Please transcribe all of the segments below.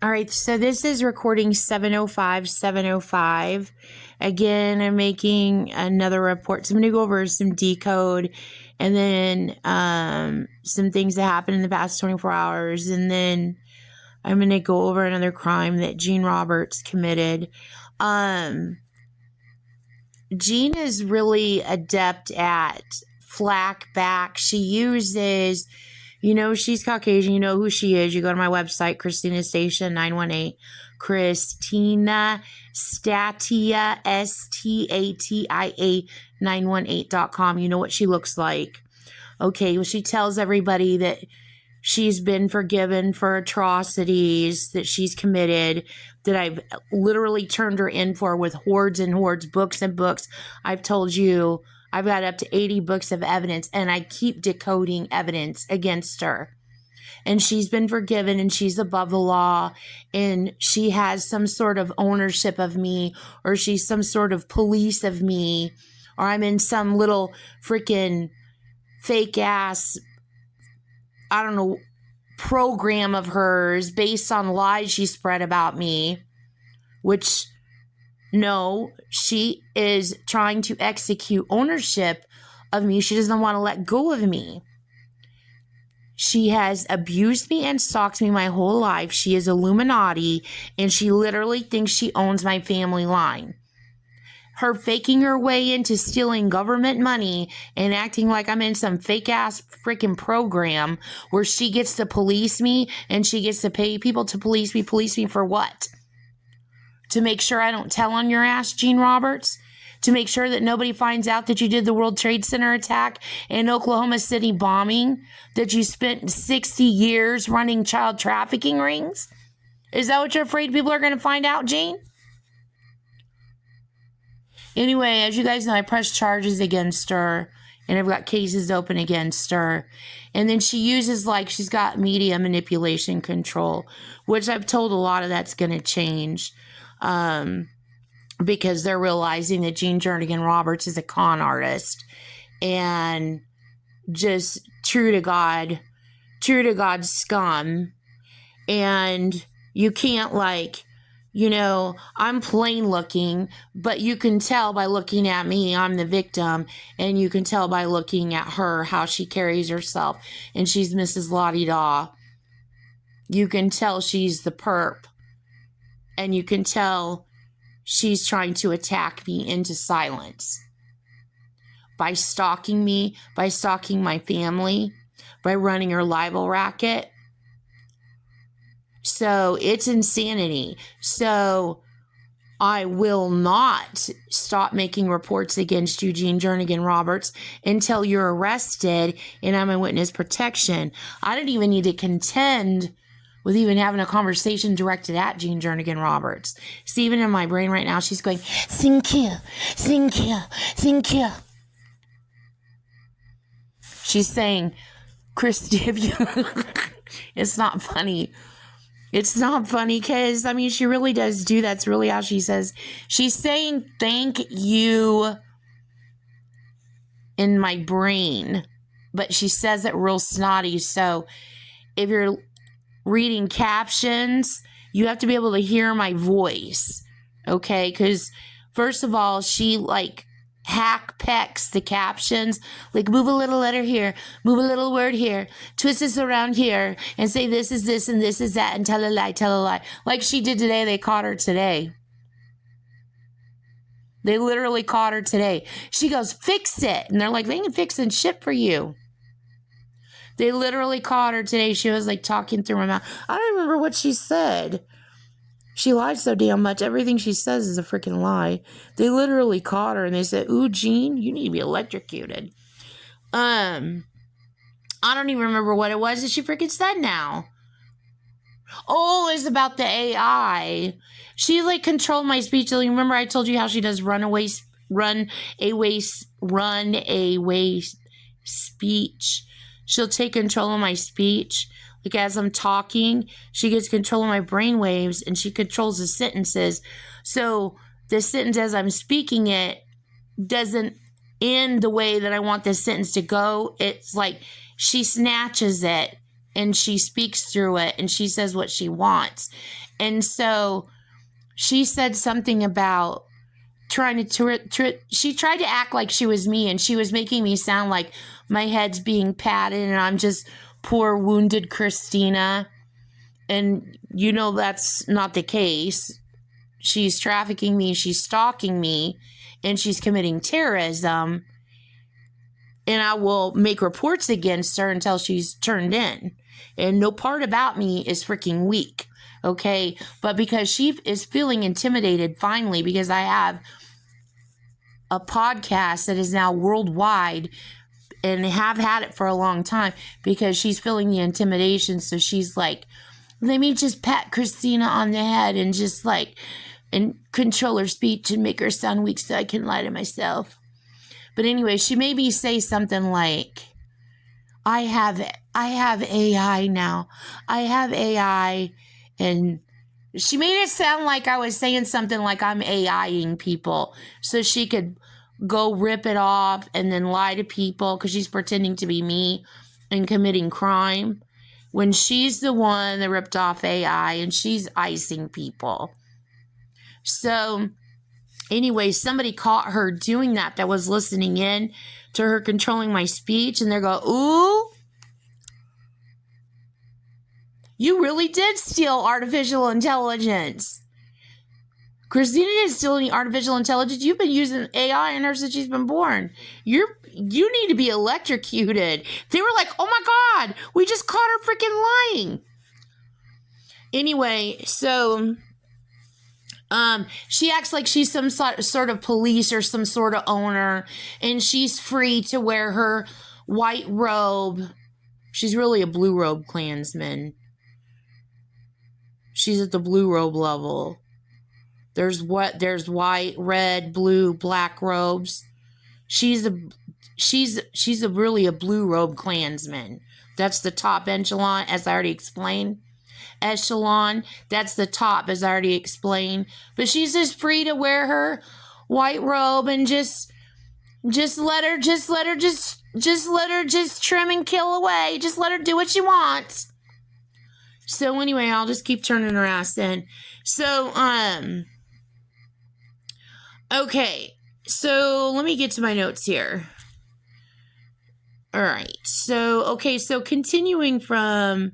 All right, so this is recording 7:05. Again, I'm making another report. So I'm going to go over some decode and then some things that happened in the past 24 hours. And then I'm going to go over another crime that Gene Roberts committed. Gene is really adept at flack back. She uses... she's Caucasian. You know who she is. You go to my website, Christina Station 918. Christina Statia, Statia 918.com. You know what she looks like. Okay, well, she tells everybody that she's been forgiven for atrocities that she's committed, that I've literally turned her in for with hordes and hordes, books and books. I've told you I've got up to 80 books of evidence, and I keep decoding evidence against her. And she's been forgiven, and she's above the law, and she has some sort of ownership of me, or she's some sort of police of me, or I'm in some little freaking fake ass, I don't know, program of hers based on lies she spread about me, which... No, she is trying to execute ownership of me. She doesn't want to let go of me. She has abused me and stalked me my whole life. She is Illuminati, and she literally thinks she owns my family line. Her faking her way into stealing government money and acting like I'm in some fake-ass freaking program where she gets to police me and she gets to pay people to police me. Police me for what? To make sure I don't tell on your ass, Gene Roberts? To make sure that nobody finds out that you did the World Trade Center attack and Oklahoma City bombing? That you spent 60 years running child trafficking rings? Is that what you're afraid people are going to find out, Gene? Anyway, as you guys know, I pressed charges against her, and I've got cases open against her. And then she uses, she's got media manipulation control, which I've told a lot of that's going to change. Because they're realizing that Gene Jernigan Roberts is a con artist and just true to God scum. And you can't I'm plain looking, but you can tell by looking at me, I'm the victim, and you can tell by looking at her how she carries herself, and she's Mrs. La-di-da. You can tell she's the perp. And you can tell she's trying to attack me into silence. By stalking me, by stalking my family, by running her libel racket. So it's insanity. So I will not stop making reports against you, Gene Jernigan Roberts, until you're arrested and I'm in witness protection. I don't even need to contend with even having a conversation directed at Gene Jernigan Roberts. See, even in my brain right now, she's going, think here. She's saying, Christy, it's not funny. It's not funny because, she really does do that. That's really how she says. She's saying thank you in my brain, but she says it real snotty. So if you're reading captions, you have to be able to hear my voice, okay? Because first of all, she hack pecks the captions, move a little letter here, move a little word here, twist this around here, and say this is this and this is that, and tell a lie, like she did today. They caught her today. They literally caught her today. She goes, fix it, and they're like, they ain't fixing shit for you. They literally caught her today. She was talking through her mouth. I don't remember what she said. She lied so damn much. Everything she says is a freaking lie. They literally caught her and they said, ooh, Gene, you need to be electrocuted. I don't even remember what it was that she freaking said now. Oh, it's about the AI. She controlled my speech. You remember I told you how she does run a way speech. She'll take control of my speech. As I'm talking, she gets control of my brain waves and she controls the sentences. So the sentence as I'm speaking it doesn't end the way that I want this sentence to go. It's she snatches it and she speaks through it, and she says what she wants. And so she said something about trying to she tried to act like she was me, and she was making me sound like my head's being patted and I'm just poor wounded Christina. And that's not the case. She's trafficking me, she's stalking me, and she's committing terrorism. And I will make reports against her until she's turned in. And no part about me is freaking weak, okay? But because she is feeling intimidated finally, because I have a podcast that is now worldwide and have had it for a long time, because she's feeling the intimidation. So she's like, let me just pat Christina on the head and just and control her speech and make her sound weak so I can lie to myself. But anyway, she made me say something like, I have AI now. I have AI. And she made it sound like I was saying something like I'm AIing people so she could go rip it off and then lie to people because she's pretending to be me and committing crime, when she's the one that ripped off AI and she's icing people. So anyway, somebody caught her doing that was listening in to her controlling my speech, and they go, ooh, you really did steal artificial intelligence. Christina didn't steal any artificial intelligence. You've been using AI in her since she's been born. You need to be electrocuted. They were like, oh my God, we just caught her freaking lying. Anyway, so she acts like she's some sort of police or some sort of owner, and she's free to wear her white robe. She's really a blue robe Klansman. She's at the blue robe level. There's white, red, blue, black robes. She's really a blue robe Klansman. That's the top echelon, as I already explained. Echelon, that's the top, as I already explained. But she's just free to wear her white robe and just let her trim and kill away. Just let her do what she wants. So anyway, I'll just keep turning her ass in. So, okay. So let me get to my notes here. All right. So, okay. So continuing from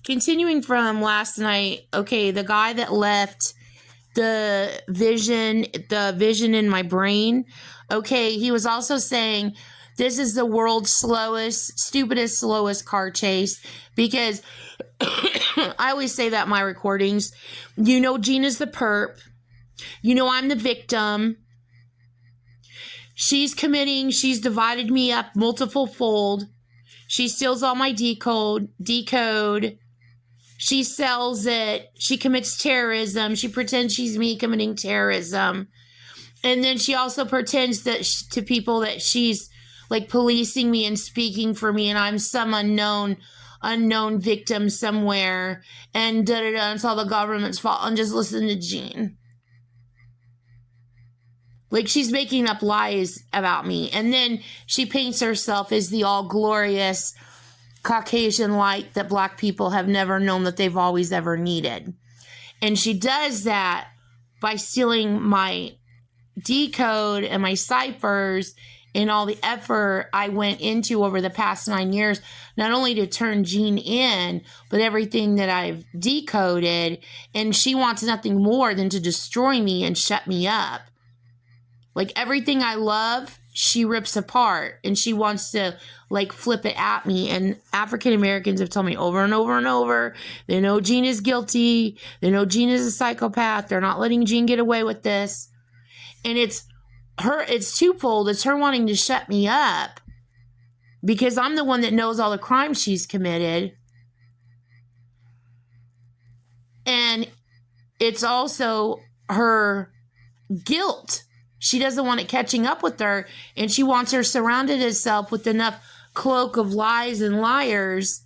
last night, okay, the guy that left the vision in my brain, okay, he was also saying this is the world's stupidest, slowest car chase, because I always say that in my recordings. Gina's the perp. I'm the victim. She's divided me up multiple fold. She steals all my decode. She sells it. She commits terrorism. She pretends she's me committing terrorism. And then she also pretends to people that she's like policing me and speaking for me, and I'm some unknown victim somewhere, and it's all the government's fault, and just listen to Jean. Like, she's making up lies about me. And then she paints herself as the all-glorious Caucasian light that Black people have never known that they've always ever needed. And she does that by stealing my decode and my ciphers and all the effort I went into over the past 9 years, not only to turn Jean in, but everything that I've decoded. And she wants nothing more than to destroy me and shut me up. Like, everything I love, she rips apart, and she wants to flip it at me. And African Americans have told me over and over and over, they know Jean is guilty. They know Jean is a psychopath. They're not letting Jean get away with this. And it's twofold. It's her wanting to shut me up because I'm the one that knows all the crimes she's committed. And it's also her guilt. She doesn't want it catching up with her, and she wants her surrounded herself with enough cloak of lies and liars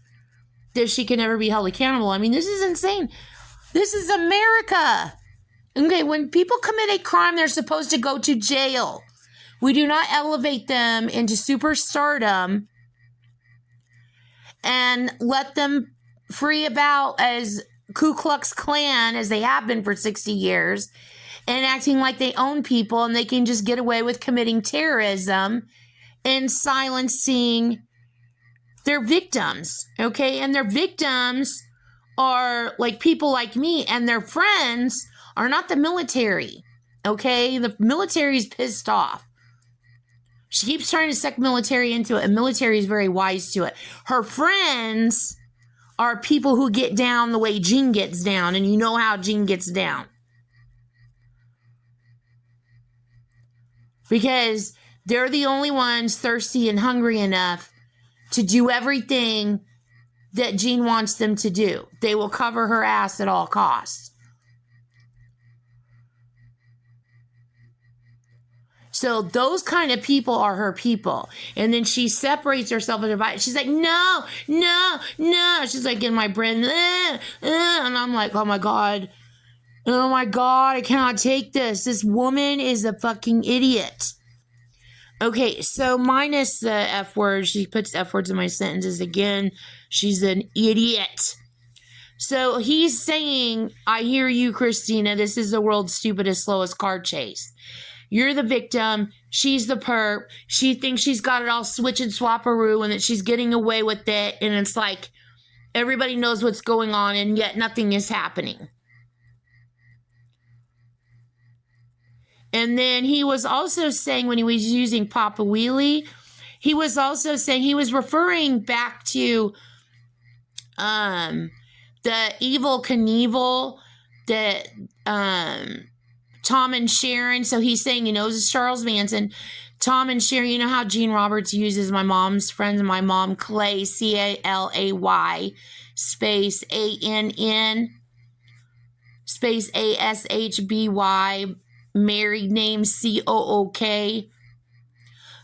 that she can never be held accountable. I mean, this is insane. This is America. Okay, when people commit a crime, they're supposed to go to jail. We do not elevate them into superstardom and let them free about as Ku Klux Klan as they have been for 60 years and acting like they own people and they can just get away with committing terrorism and silencing their victims, okay? And their victims are like people like me, and their friends are not the military, okay? The military is pissed off. She keeps trying to suck military into it, and military is very wise to it. Her friends are people who get down the way Jean gets down, and you know how Jean gets down. Because they're the only ones thirsty and hungry enough to do everything that Jean wants them to do. They will cover her ass at all costs. So those kind of people are her people. And then she separates herself and divides. She's like, no. She's like in my brain, and I'm like, oh my God, I cannot take this. This woman is a fucking idiot. Okay, so minus the F word, she puts F words in my sentences again. She's an idiot. So he's saying, I hear you, Christina. This is the world's stupidest, slowest car chase. You're the victim. She's the perp. She thinks she's got it all switch and swapperoo and that she's getting away with it. And it's like everybody knows what's going on and yet nothing is happening. And then he was also saying when he was using Papa Wheelie, he was also saying he was referring back to the Evel Knievel that Tom and Sharon. So he's saying, this is Charles Manson. Tom and Sharon, you know how Gene Roberts uses my mom's friend and my mom, Clay, Calay, space ANN, space ASHBY, married name COOK.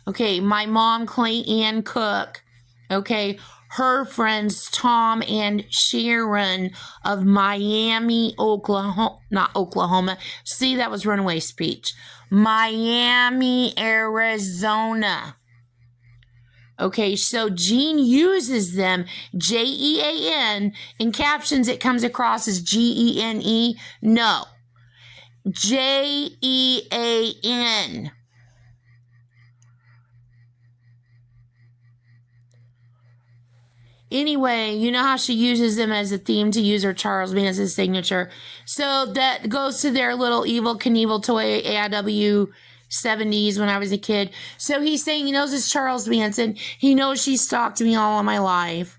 Okay, my mom, Clay Ann Cook. Okay, her friends, Tom and Sharon of Miami, Oklahoma. Not Oklahoma. See, that was runaway speech. Miami, Arizona. Okay, so Gene uses them, Jean. In captions, it comes across as Gene. No. Jean. Anyway, you know how she uses them as a theme to use her Charles Manson's signature. So that goes to their little Evel Knievel toy AIW 70s when I was a kid. So he's saying he knows it's Charles Manson. He knows she stalked me all of my life.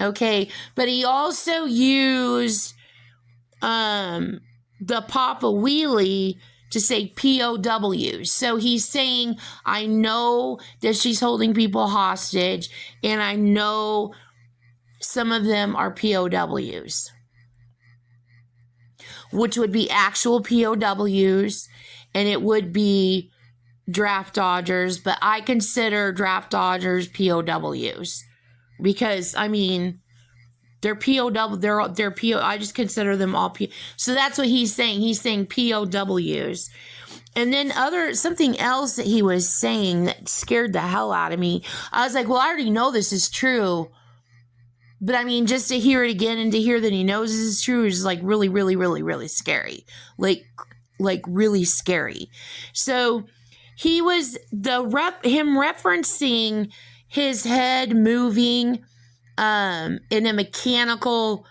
Okay. But he also used the Papa Wheelie to say POW. So he's saying, I know that she's holding people hostage, and I know some of them are POWs, which would be actual POWs, and it would be draft dodgers, but I consider draft dodgers POWs because, I mean, they're POW, they're PO, I just consider them all PO. So that's what he's saying. He's saying POWs. And then something else that he was saying that scared the hell out of me. I was like, well, I already know this is true. But I mean, just to hear it again and to hear that he knows this is true is like really, really, really, really scary. Like really scary. So he was him referencing his head moving in a mechanical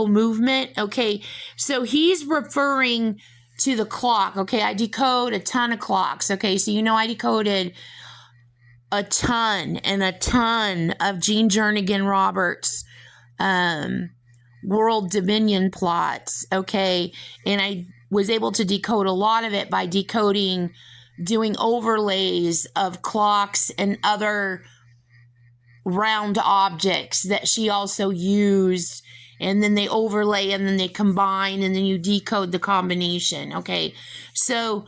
movement. Okay, so he's referring to the clock. Okay, I decode a ton of clocks. Okay, so I decoded a ton of Gene Jernigan Roberts World Dominion plots. Okay, and I was able to decode a lot of it by doing overlays of clocks and other round objects that she also used, and then they overlay and then they combine and then you decode the combination. Okay, so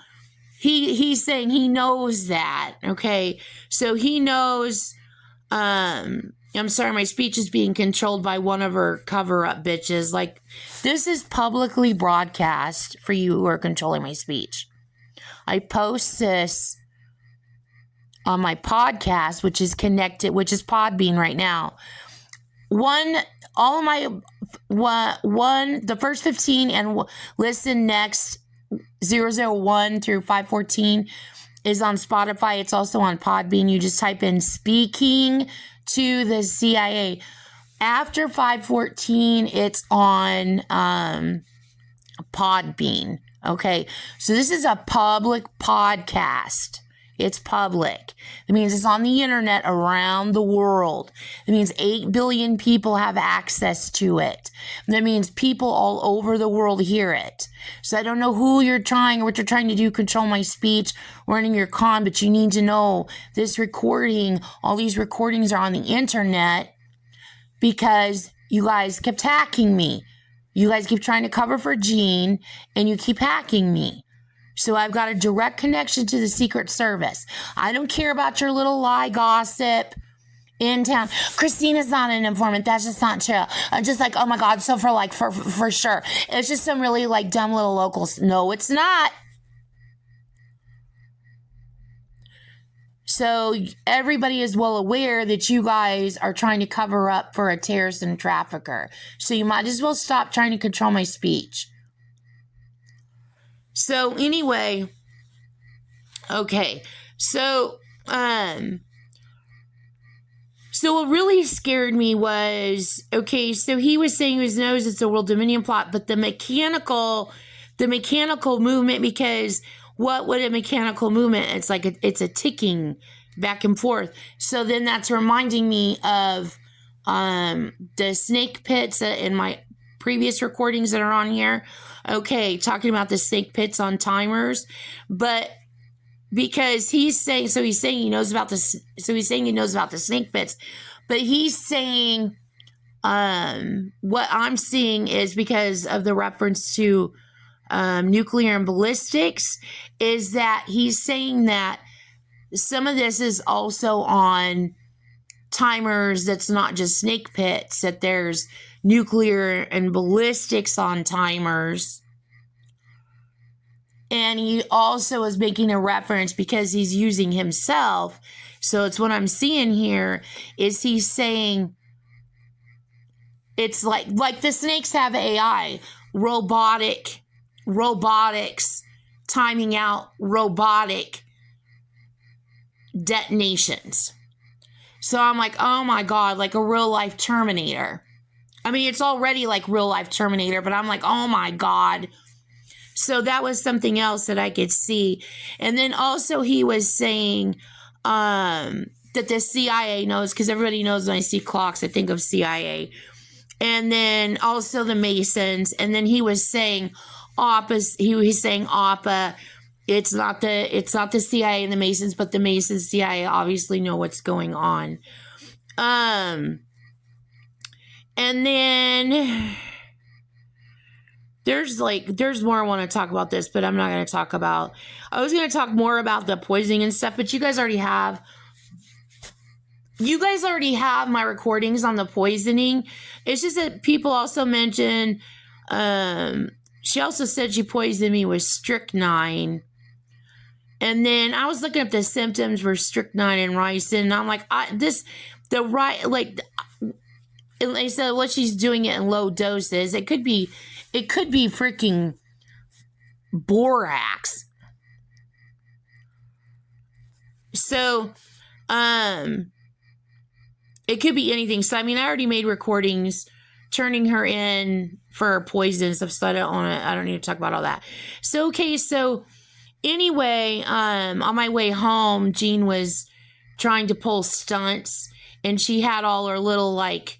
he's saying he knows that. Okay, so he knows. I'm sorry, my speech is being controlled by one of her cover-up bitches. Like, this is publicly broadcast for you who are controlling my speech. I post this on my podcast, which is connected, which is Podbean right now. All of my the first 15 and listen next 001 through 514 is on Spotify. It's also on Podbean. You just type in "speaking to the CIA." After 514, it's on Podbean. Okay, so this is a public podcast. It's public. It means it's on the internet around the world. It means 8 billion people have access to it. That means people all over the world hear it. So I don't know who you're trying or what you're trying to do, control my speech, running your con, but you need to know this recording, all these recordings are on the internet because you guys kept hacking me. You guys keep trying to cover for Gene and you keep hacking me. So I've got a direct connection to the Secret Service. I don't care about your little lie gossip in town. Christina's not an informant. That's just not true. I'm just like, oh my God. So for sure. It's just some really like dumb little locals. No, it's not. So everybody is well aware that you guys are trying to cover up for a terrorist and trafficker. So you might as well stop trying to control my speech. So anyway, okay, so what really scared me was, okay, so he was saying his nose, it's a world dominion plot, but the mechanical movement, because what would a mechanical movement? It's like it's a ticking back and forth. So then that's reminding me of the snake pits in my previous recordings that are on here. Okay, talking about the snake pits on timers, but because he's saying he knows about this, so he's saying he knows about the snake pits, but he's saying what I'm seeing is because of the reference to nuclear and ballistics, is that he's saying that some of this is also on timers that's not just snake pits, that there's nuclear and ballistics on timers. And he also is making a reference because he's using himself. So it's what I'm seeing here is he's saying it's like the snakes have AI, robotics, timing out robotic detonations. So I'm like, oh my God, like a real life Terminator. I mean, it's already like real life Terminator, but I'm like, oh my God. So that was something else that I could see. And then also he was saying that the CIA knows, because everybody knows when I see clocks, I think of CIA. And then also the Masons. And then he was saying APA. It's not the CIA and the Masons, but the Masons, CIA obviously know what's going on. And then there's more I want to talk about this, but I'm not going to talk about. I was going to talk more about the poisoning and stuff, but you guys already have my recordings on the poisoning. It's just that people also mention, she also said she poisoned me with strychnine. And then I was looking up the symptoms for strychnine and ricin, and I'm like, they said what she's doing it in low doses. It could be freaking borax. So, it could be anything. So, I mean, I already made recordings turning her in for poison and stuff, so I don't need to talk about all that. So, okay, so anyway, on my way home, Jean was trying to pull stunts, and she had all her little, like,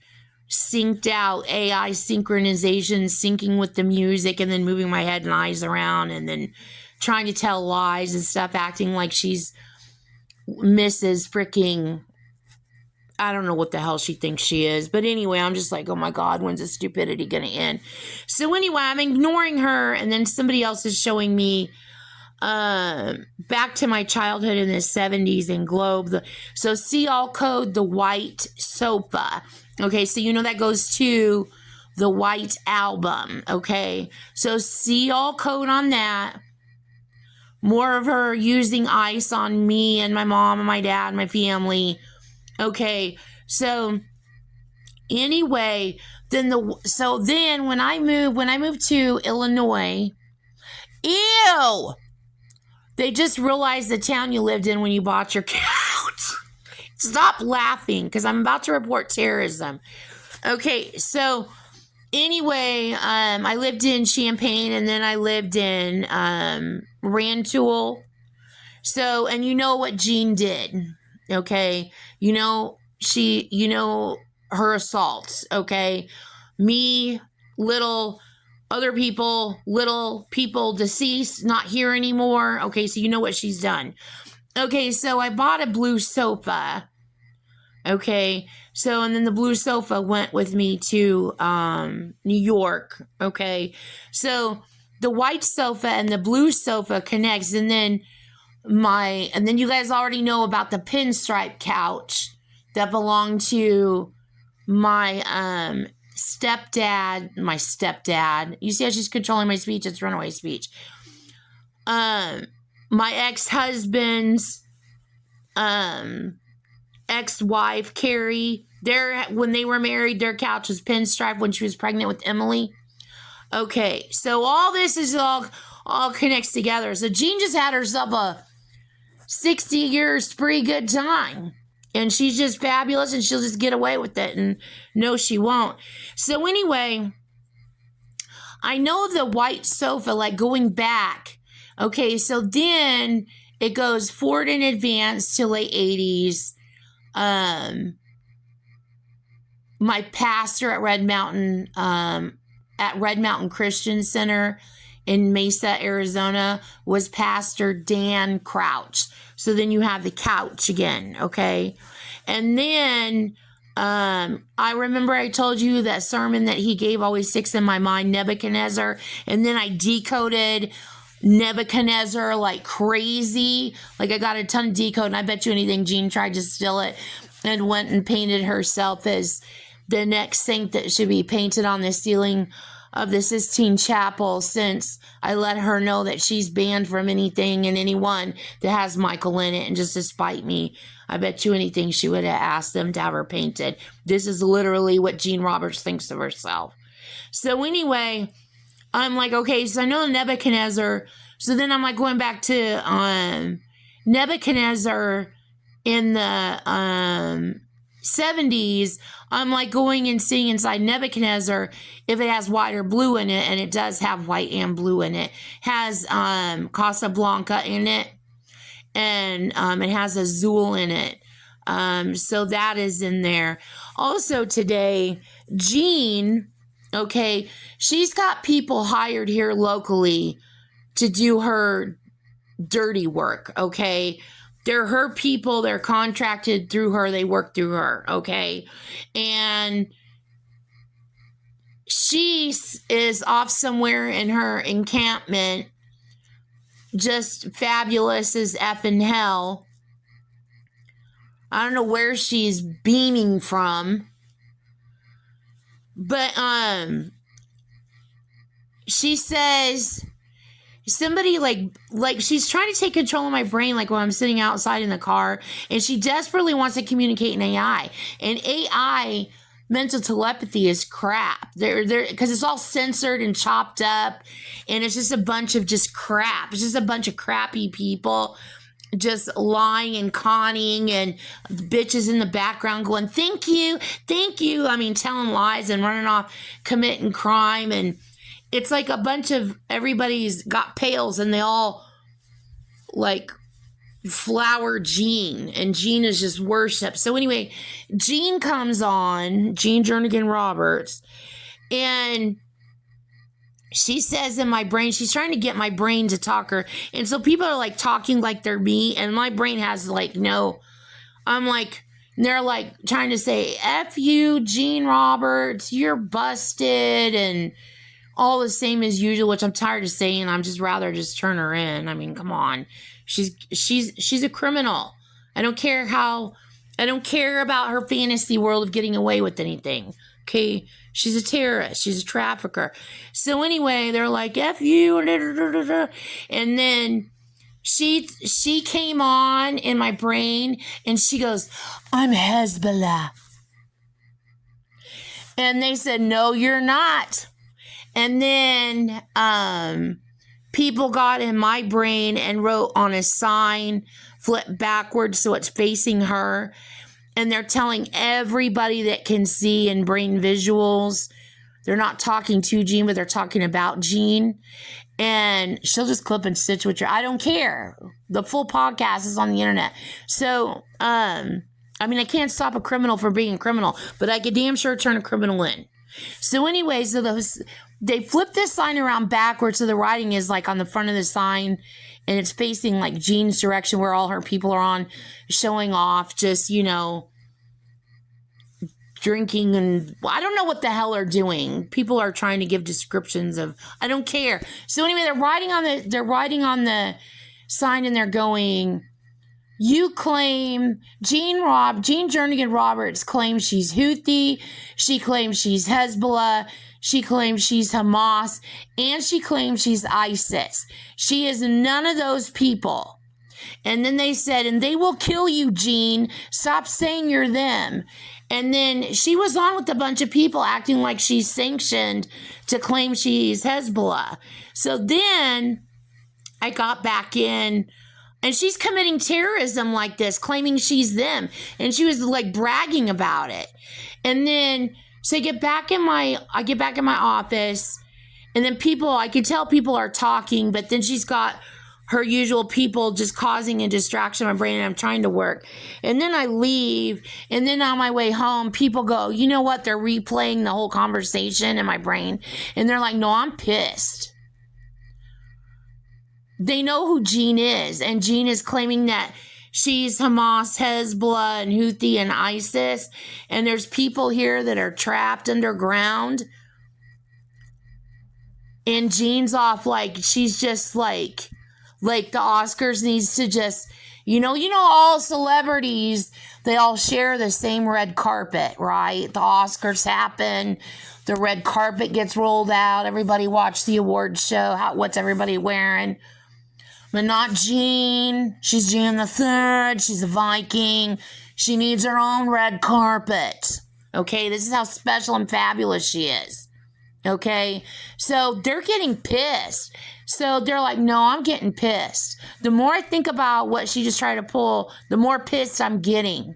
synced out AI synchronization, syncing with the music, and then moving my head and eyes around, and then trying to tell lies and stuff, acting like she's Mrs. freaking, I don't know what the hell she thinks she is. But anyway, I'm just like, oh my God, when's the stupidity going to end? So anyway, I'm ignoring her, and then somebody else is showing me back to my childhood in the 70s in Globe. So see all code the white sofa. Okay, so you know that goes to the White Album. Okay, so see all code on that. more of her using ice on me and my mom and my dad and my family. Okay, so anyway, then when I moved to Illinois, ew, they just realized the town you lived in when you bought your couch. Stop laughing, because I'm about to report terrorism. Okay, so anyway, I lived in Champaign, and then I lived in Rantoul. So, and you know what Jean did, okay? You know, her assaults, okay? Me, little people deceased, not here anymore. Okay, so you know what she's done. Okay, so I bought a blue sofa. Okay, so and then the blue sofa went with me to New York. Okay, so the white sofa and the blue sofa connects, and then you guys already know about the pinstripe couch that belonged to my stepdad. You see how she's controlling my speech? It's runaway speech. My ex-husband's ex-wife, Carrie, when they were married, their couch was pinstripe when she was pregnant with Emily. Okay, so all this is all connects together. So Jean just had herself a 60-year spree good time. And she's just fabulous, and she'll just get away with it. And no, she won't. So anyway, I know the white sofa, like going back. Okay, so then it goes forward in advance to late 80s. My pastor at Red Mountain Christian Center in Mesa, Arizona, was Pastor Dan Crouch. So then you have the couch again, okay? And then I remember I told you that sermon that he gave always sticks in my mind, Nebuchadnezzar. And then I decoded Nebuchadnezzar like crazy. Like I got a ton of decode, and I bet you anything Jean tried to steal it and went and painted herself as the next saint that should be painted on the ceiling of the Sistine Chapel, since I let her know that she's banned from anything and anyone that has Michael in it. And just to spite me, I bet you anything she would have asked them to have her painted. This is literally what Jean Roberts thinks of herself. So anyway, I'm like, okay, so I know Nebuchadnezzar. So then I'm like going back to Nebuchadnezzar in the 70s. I'm like going and seeing inside Nebuchadnezzar if it has white or blue in it, and it does have white and blue in it. Has Casablanca in it, and it has Azul in it. So that is in there. Also today, Jean, okay, she's got people hired here locally to do her dirty work, okay? They're her people. They're contracted through her. They work through her, okay? And she is off somewhere in her encampment, just fabulous as effing hell. I don't know where she's beaming from, but she says somebody like she's trying to take control of my brain, like when I'm sitting outside in the car, and she desperately wants to communicate in AI. And AI mental telepathy is crap. They're because it's all censored and chopped up, and it's just a bunch of just crap. It's just a bunch of crappy people just lying and conning, and bitches in the background going, thank you. I mean, telling lies and running off, committing crime. And it's like a bunch of everybody's got pails, and they all like flower Jean, and Jean is just worship. So anyway, Jean comes on, Jean Jernigan Roberts, and she says in my brain, she's trying to get my brain to talk her. And so people are like talking like they're me, and my brain has like, no, I'm like, they're like trying to say, F you, Jean Roberts, you're busted, and all the same as usual, which I'm tired of saying. I'm just rather just turn her in. I mean, come on. She's a criminal. I don't care about her fantasy world of getting away with anything. Okay, she's a terrorist. She's a trafficker. So anyway, they're like, F you. And then she came on in my brain and she goes, I'm Hezbollah. And they said, no, you're not. And then people got in my brain and wrote on a sign, flipped backwards so it's facing her. And they're telling everybody that can see and brain visuals. They're not talking to Jean, but they're talking about Jean. And she'll just clip and stitch with you. I don't care. The full podcast is on the internet. So, I mean, I can't stop a criminal from being a criminal, but I could damn sure turn a criminal in. So anyways, they flipped this sign around backwards, so the writing is like on the front of the sign, and it's facing like Jean's direction where all her people are on, showing off, just, you know, drinking, and I don't know what the hell they're doing. People are trying to give descriptions of, I don't care. So anyway, they're writing on the sign, and they're going, you claim, Jean Jernigan Roberts claims she's Houthi, she claims she's Hezbollah, she claims she's Hamas, and she claims she's ISIS. She is none of those people. And then they said, and they will kill you, Jean. Stop saying you're them. And then she was on with a bunch of people acting like she's sanctioned to claim she's Hezbollah. So then I got back in, and she's committing terrorism like this, claiming she's them. And she was like bragging about it. And then, so I get back in my office, and then I could tell people are talking, but then she's got her usual people just causing a distraction in my brain, and I'm trying to work. And then I leave, and then on my way home, people go, you know what? They're replaying the whole conversation in my brain. And they're like, no, I'm pissed. They know who Jean is, and Jean is claiming that she's Hamas, Hezbollah, and Houthi, and ISIS, and there's people here that are trapped underground, and Jean's off like she's just like the Oscars needs to just, you know, all celebrities, they all share the same red carpet, right? The Oscars happen, the red carpet gets rolled out, everybody watch the awards show, what's everybody wearing? But not Jean. She's Jean the Third. She's a Viking. She needs her own red carpet. Okay, this is how special and fabulous she is. Okay, so they're getting pissed. So they're like, no, I'm getting pissed. The more I think about what she just tried to pull, the more pissed I'm getting.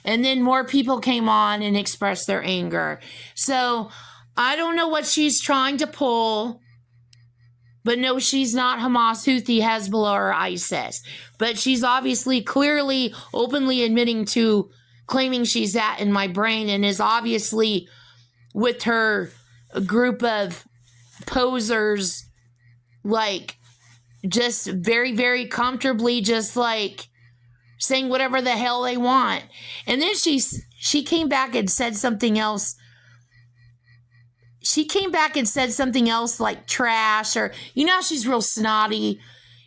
And then more people came on and expressed their anger. So I don't know what she's trying to pull. But no, she's not Hamas, Houthi, Hezbollah, or ISIS. But she's obviously, clearly, openly admitting to claiming she's that in my brain, and is obviously with her group of posers, like, just very, very comfortably, just like saying whatever the hell they want. And then she came back and said something else. She came back and said something else like trash, or, you know, she's real snotty.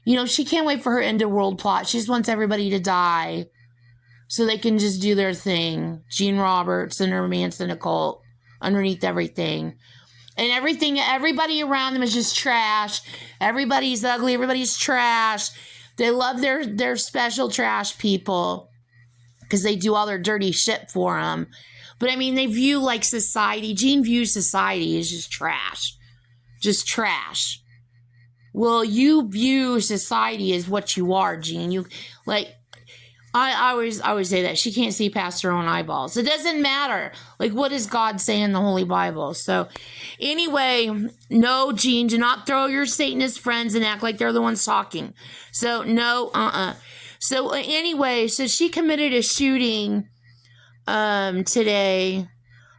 You know, she can't wait for her end of world plot. She just wants everybody to die so they can just do their thing. Jean Roberts and her Manson occult underneath everything. And everybody around them is just trash. Everybody's ugly. Everybody's trash. They love their special trash people because they do all their dirty shit for them. But I mean, they view like society. Jean views society as just trash. Just trash. Well, you view society as what you are, Jean. You, like, I always say that. She can't see past her own eyeballs. It doesn't matter. Like, what does God say in the Holy Bible? So, anyway, no, Jean, do not throw your Satanist friends and act like they're the ones talking. So, no, So, anyway, so she committed a shooting today,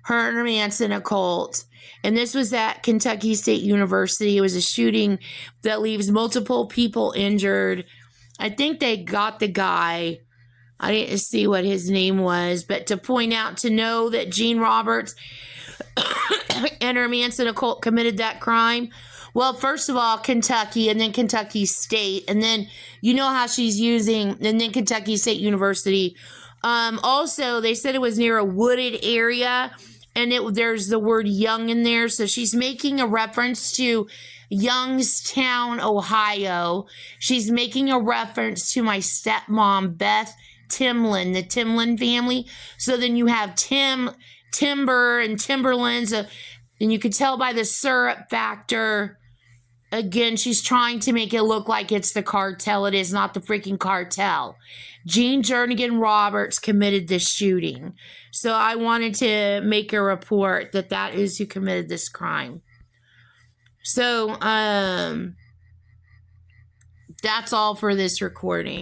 her and her Manson occult, and this was at Kentucky State University. It was a shooting that leaves multiple people injured. I think they got the guy. I didn't see what his name was, but to point out, to know that Jean Roberts and her Manson occult committed that crime. Well, first of all, Kentucky, and then Kentucky State, and then you know how she's using, and then Kentucky State University. Also, they said it was near a wooded area, and there's the word young in there. So she's making a reference to Youngstown, Ohio. She's making a reference to my stepmom, Beth Timlin, the Timlin family. So then you have Timber and Timberlands, and you can tell by the syrup factor. Again, she's trying to make it look like it's the cartel. It is not the freaking cartel. Gene Jernigan Roberts committed this shooting. So I wanted to make a report that is who committed this crime. So, that's all for this recording.